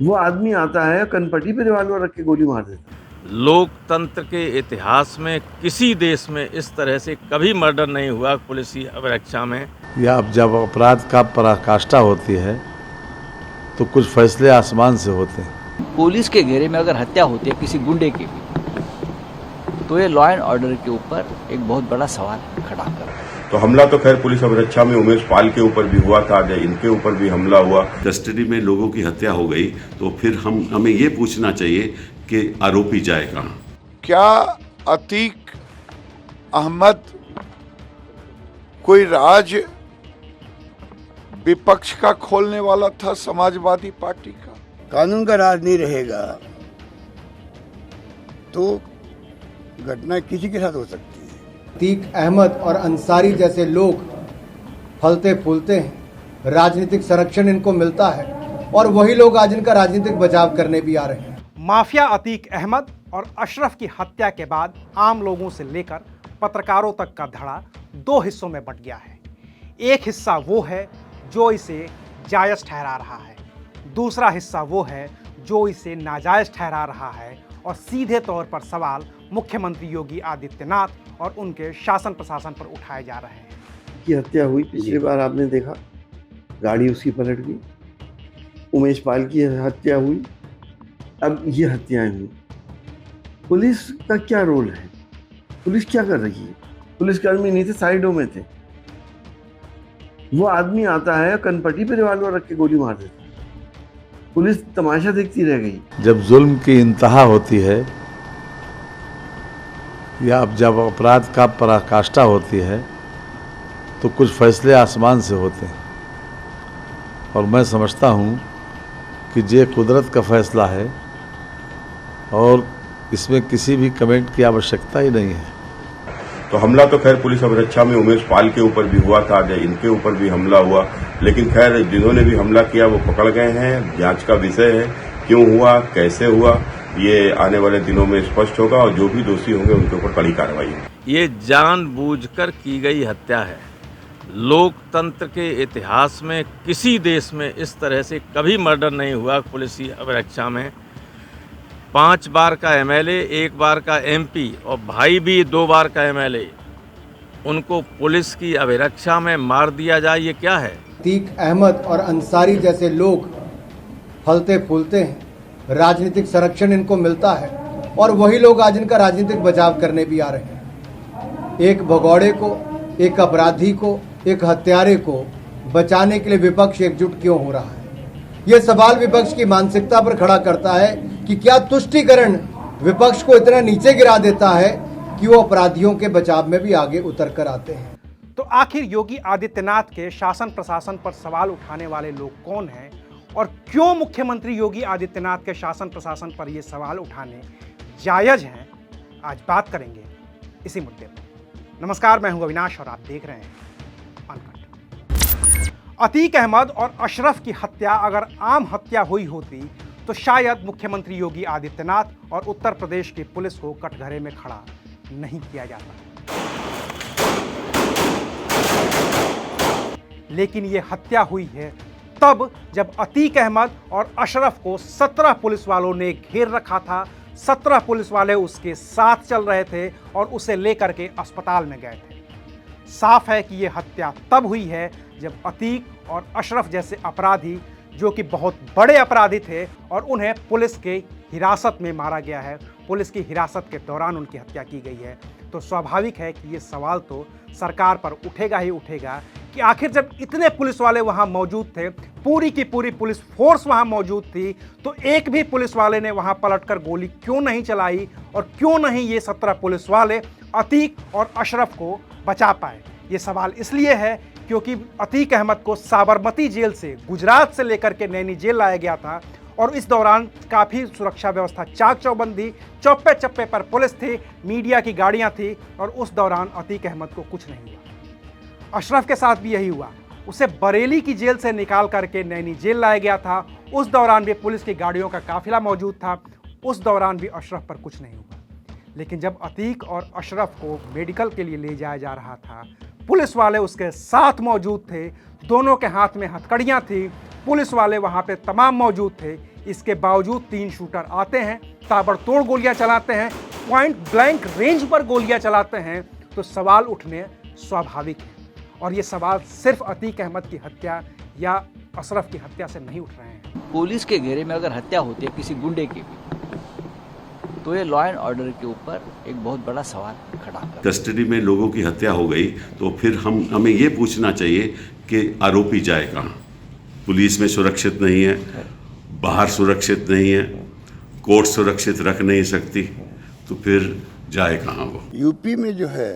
वो आदमी आता है कनपट्टी पे रिवाल्वर रख के गोली मार देता है। लोकतंत्र के इतिहास में किसी देश में इस तरह से कभी मर्डर नहीं हुआ पुलिस की अभिरक्षा में। या अब जब अपराध का पराकाष्ठा होती है तो कुछ फैसले आसमान से होते हैं। पुलिस के घेरे में अगर हत्या होती है किसी गुंडे की भी, तो ये लॉ एंड ऑर्डर के ऊपर एक बहुत बड़ा सवाल खड़ा कर रहा है। तो हमला तो खैर पुलिस अभिरक्षा में उमेश पाल के ऊपर भी हुआ था, इनके ऊपर भी हमला हुआ। कस्टडी में लोगों की हत्या हो गई तो फिर हमें ये पूछना चाहिए कि आरोपी जाए कहाँ। क्या अतीक अहमद कोई राज विपक्ष का खोलने वाला था, समाजवादी पार्टी का? कानून का राज नहीं रहेगा तो घटना किसी के साथ हो सकती है। अतीक अहमद और अंसारी जैसे लोग फलते फूलते हैं, राजनीतिक संरक्षण इनको मिलता है और वही लोग आज इनका राजनीतिक बचाव करने भी आ रहे हैं। माफिया अतीक अहमद और अशरफ की हत्या के बाद आम लोगों से लेकर पत्रकारों तक का धड़ा दो हिस्सों में बंट गया है। एक हिस्सा वो है जो इसे जायज ठहरा रहा है, दूसरा हिस्सा वो है जो इसे नाजायज ठहरा रहा है और सीधे तौर पर सवाल मुख्यमंत्री योगी आदित्यनाथ और उनके शासन प्रशासन पर उठाए जा रहे हैं। की हत्या हुई, पिछली बार आपने देखा गाड़ी उसकी पलट गई। उमेश पाल की हत्या हुई, अब ये हत्याएं हुई। पुलिस का क्या रोल है? पुलिस क्या कर रही है? पुलिसकर्मी नहीं थे, साइडों में थे। वो आदमी आता है कनपट्टी पे रिवाल्वर रख के गोली मार देता है। पुलिस तमाशा देखती रह गई। जब जुल्म की इंतहा होती है या अब जब अपराध का पराकाष्ठा होती है तो कुछ फैसले आसमान से होते हैं और मैं समझता हूँ कि ये कुदरत का फैसला है और इसमें किसी भी कमेंट की आवश्यकता ही नहीं है। तो हमला तो खैर पुलिस अभिरक्षा में उमेश पाल के ऊपर भी हुआ था, इनके ऊपर भी हमला हुआ। लेकिन खैर जिन्होंने भी हमला किया वो पकड़ गए हैं। जांच का विषय है, क्यों हुआ, कैसे हुआ, ये आने वाले दिनों में स्पष्ट होगा और जो भी दोषी होंगे उनके ऊपर कड़ी कार्रवाई होगी। ये जानबूझकर की गई हत्या है। लोकतंत्र के इतिहास में किसी देश में इस तरह से कभी मर्डर नहीं हुआ पुलिस की अभिरक्षा में। 5 बार का एमएलए, 1 बार का एमपी और भाई भी 2 बार का एमएलए, उनको पुलिस की अभिरक्षा में मार दिया जाए, ये क्या है? अतीक अहमद और अंसारी जैसे लोग फलते फूलते हैं, राजनीतिक संरक्षण इनको मिलता है और वही लोग आज इनका राजनीतिक बचाव करने भी आ रहे हैं। एक भगौड़े को, एक अपराधी को, एक हत्यारे को बचाने के लिए विपक्ष एकजुट क्यों हो रहा है? यह सवाल विपक्ष की मानसिकता पर खड़ा करता है कि क्या तुष्टीकरण विपक्ष को इतना नीचे गिरा देता है कि वो अपराधियों के बचाव में भी आगे उतर कर आते हैं। तो आखिर योगी आदित्यनाथ के शासन प्रशासन पर सवाल उठाने वाले लोग कौन हैं और क्यों मुख्यमंत्री योगी आदित्यनाथ के शासन प्रशासन पर ये सवाल उठाने जायज हैं, आज बात करेंगे इसी मुद्दे पर। नमस्कार, मैं हूं अविनाश और आप देख रहे हैं अनकट। अतीक अहमद और अशरफ की हत्या अगर आम हत्या हुई होती तो शायद मुख्यमंत्री योगी आदित्यनाथ और उत्तर प्रदेश की पुलिस को कटघरे में खड़ा नहीं किया जाता। लेकिन ये हत्या हुई है तब जब अतीक अहमद और अशरफ को 17 पुलिस वालों ने घेर रखा था। 17 पुलिस वाले उसके साथ चल रहे थे और उसे लेकर के अस्पताल में गए थे। साफ है कि यह हत्या तब हुई है जब अतीक और अशरफ जैसे अपराधी, जो कि बहुत बड़े अपराधी थे और उन्हें पुलिस के हिरासत में मारा गया है, पुलिस की हिरासत के दौरान उनकी हत्या की गई है। तो स्वाभाविक है कि ये सवाल तो सरकार पर उठेगा ही उठेगा कि आखिर जब इतने पुलिस वाले वहाँ मौजूद थे, पूरी की पूरी पुलिस फोर्स वहाँ मौजूद थी, तो एक भी पुलिस वाले ने वहाँ पलटकर गोली क्यों नहीं चलाई और क्यों नहीं ये 17 पुलिस वाले अतीक और अशरफ को बचा पाए? ये सवाल इसलिए है क्योंकि अतीक अहमद को साबरमती जेल से, गुजरात से लेकर के नैनी जेल लाया गया था और इस दौरान काफ़ी सुरक्षा व्यवस्था चाक चौबंद थी, चौप्पे चप्पे पर पुलिस थी, मीडिया की गाड़ियां थी और उस दौरान अतीक अहमद को कुछ नहीं हुआ। अशरफ के साथ भी यही हुआ। उसे बरेली की जेल से निकाल करके नैनी जेल लाया गया था। उस दौरान भी पुलिस की गाड़ियों का काफिला मौजूद था। उस दौरान भी अशरफ पर कुछ नहीं हुआ। लेकिन जब अतीक और अशरफ को मेडिकल के लिए ले जाया जा रहा था, पुलिस वाले उसके साथ मौजूद थे, दोनों के हाथ में हथकड़ियाँ थी, पुलिस वाले वहाँ पे तमाम मौजूद थे। इसके बावजूद 3 शूटर आते हैं, ताबड़तोड़ गोलियां चलाते हैं, पॉइंट ब्लैंक रेंज पर गोलियां चलाते हैं, तो सवाल उठने स्वाभाविक है। और ये सवाल सिर्फ अतीक अहमद की हत्या या अशरफ की हत्या से नहीं उठ रहे हैं। पुलिस के घेरे में अगर हत्या होती है किसी गुंडे की भी, तो ये लॉ एंड ऑर्डर के ऊपर एक बहुत बड़ा सवाल खड़ा करता है। कस्टडी में लोगों की हत्या हो गई तो फिर हमें ये पूछना चाहिए कि आरोपी जाए कहाँ। पुलिस में सुरक्षित नहीं है, बाहर सुरक्षित नहीं है, कोर्ट सुरक्षित रख नहीं सकती, तो फिर जाए कहाँ वो। यूपी में जो है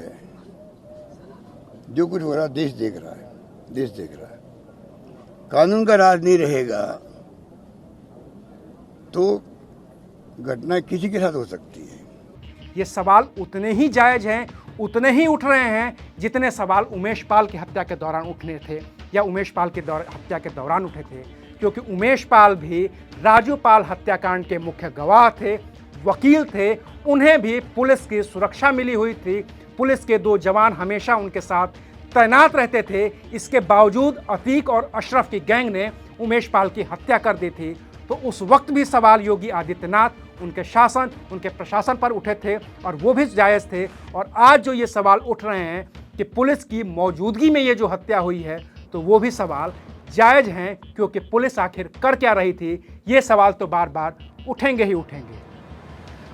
जो कुछ हो रहा देश देख रहा है, देश देख रहा है। कानून का राज नहीं रहेगा तो घटना किसी के साथ हो सकती है। ये सवाल उतने ही जायज हैं, उतने ही उठ रहे हैं जितने सवाल उमेश पाल की हत्या के दौरान उठने थे या उमेश पाल की हत्या के दौरान उठे थे, क्योंकि उमेश पाल भी राजू पाल हत्याकांड के मुख्य गवाह थे, वकील थे, उन्हें भी पुलिस की सुरक्षा मिली हुई थी, पुलिस के 2 जवान हमेशा उनके साथ तैनात रहते थे। इसके बावजूद अतीक और अशरफ की गैंग ने उमेश पाल की हत्या कर दी थी। तो उस वक्त भी सवाल योगी आदित्यनाथ, उनके शासन, उनके प्रशासन पर उठे थे और वो भी जायज़ थे। और आज जो ये सवाल उठ रहे हैं कि पुलिस की मौजूदगी में ये जो हत्या हुई है, तो वो भी सवाल जायज़ हैं, क्योंकि पुलिस आखिर कर क्या रही थी, ये सवाल तो बार बार उठेंगे ही उठेंगे।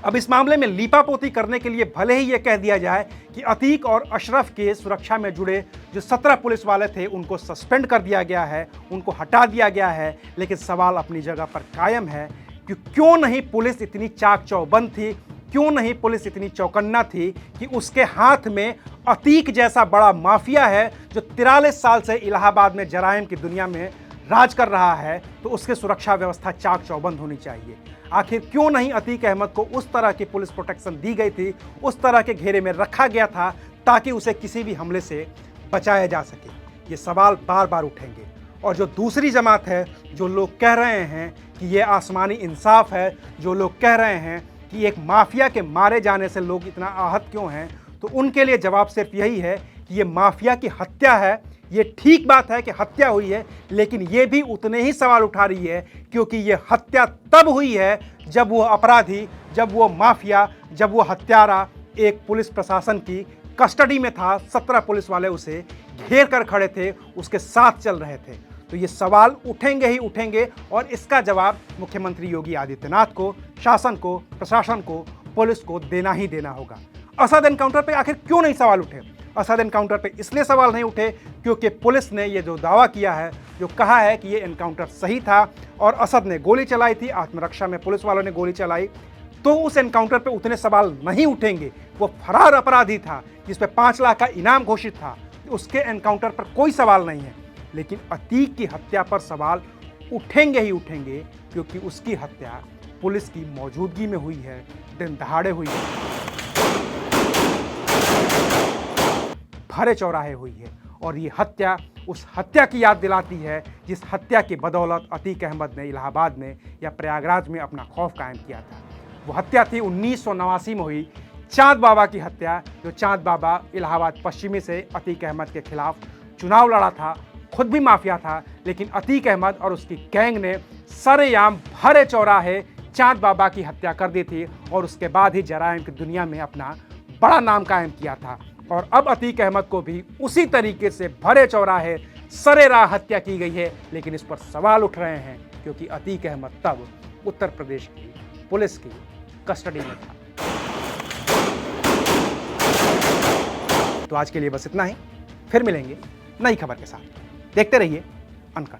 अब इस मामले में लीपापोती करने के लिए भले ही ये कह दिया जाए कि अतीक और अशरफ के सुरक्षा में जुड़े जो 17 पुलिस वाले थे उनको सस्पेंड कर दिया गया है, उनको हटा दिया गया है, लेकिन सवाल अपनी जगह पर कायम है कि क्यों नहीं पुलिस इतनी चाक चौबंद थी, क्यों नहीं पुलिस इतनी चौकन्ना थी कि उसके हाथ में अतीक जैसा बड़ा माफिया है जो 43 साल से इलाहाबाद में जराइम की दुनिया में राज कर रहा है, तो उसकी सुरक्षा व्यवस्था चाक चौबंद होनी चाहिए। आखिर क्यों नहीं अतीक अहमद को उस तरह की पुलिस प्रोटेक्शन दी गई थी, उस तरह के घेरे में रखा गया था ताकि उसे किसी भी हमले से बचाया जा सके। ये सवाल बार बार उठेंगे। और जो दूसरी जमात है, जो लोग कह रहे हैं कि ये आसमानी इंसाफ है, जो लोग कह रहे हैं कि एक माफिया के मारे जाने से लोग इतना आहत क्यों हैं, तो उनके लिए जवाब सिर्फ यही है कि ये माफिया की हत्या है। ये ठीक बात है कि हत्या हुई है, लेकिन ये भी उतने ही सवाल उठा रही है, क्योंकि ये हत्या तब हुई है जब वो अपराधी, जब वो माफिया, जब वो हत्यारा एक पुलिस प्रशासन की कस्टडी में था। 17 पुलिस वाले उसे घेर कर खड़े थे, उसके साथ चल रहे थे। तो ये सवाल उठेंगे ही उठेंगे और इसका जवाब मुख्यमंत्री योगी आदित्यनाथ को, शासन को, प्रशासन को, पुलिस को देना ही देना होगा। असद एनकाउंटर पे आखिर क्यों नहीं सवाल उठे? असद एनकाउंटर पे इसलिए सवाल नहीं उठे क्योंकि पुलिस ने ये जो दावा किया है, जो कहा है कि ये एनकाउंटर सही था और असद ने गोली चलाई थी, आत्मरक्षा में पुलिस वालों ने गोली चलाई, तो उस एनकाउंटर पे उतने सवाल नहीं उठेंगे। वो फरार अपराधी था जिस पे 5 लाख का इनाम घोषित था, उसके एनकाउंटर पर कोई सवाल नहीं है। लेकिन अतीक की हत्या पर सवाल उठेंगे ही उठेंगे, क्योंकि उसकी हत्या पुलिस की मौजूदगी में हुई है, दिन दहाड़े हुई है, भरे चौराहे हुई है। और ये हत्या उस हत्या की याद दिलाती है जिस हत्या की बदौलत अतीक अहमद ने इलाहाबाद में या प्रयागराज में अपना खौफ कायम किया था। वो हत्या थी 1989 में हुई चांद बाबा की हत्या, जो चांद बाबा इलाहाबाद पश्चिमी से अतीक अहमद के खिलाफ चुनाव लड़ा था, खुद भी माफिया था, लेकिन अतीक अहमद और उसकी गैंग ने सरेआम भरे चौराहे चांद बाबा की हत्या कर दी थी और उसके बाद ही जराइम की दुनिया में अपना बड़ा नाम कायम किया था। और अब अतीक अहमद को भी उसी तरीके से भरे चौराहे सरेराह हत्या की गई है, लेकिन इस पर सवाल उठ रहे हैं क्योंकि अतीक अहमद तब उत्तर प्रदेश की पुलिस की कस्टडी में था। तो आज के लिए बस इतना ही, फिर मिलेंगे नई खबर के साथ। देखते रहिए अनकट।